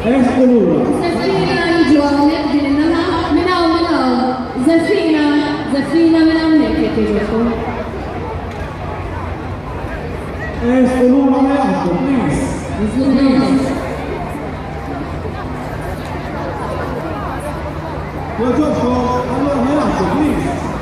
Eskolura. Zefina jiġu għawnek din il-nama, minnaw, Zefina minn għawnek jek jiġu. Eskolura ma jaħdu, please. Joġoġo, allora ma jaħdu, please.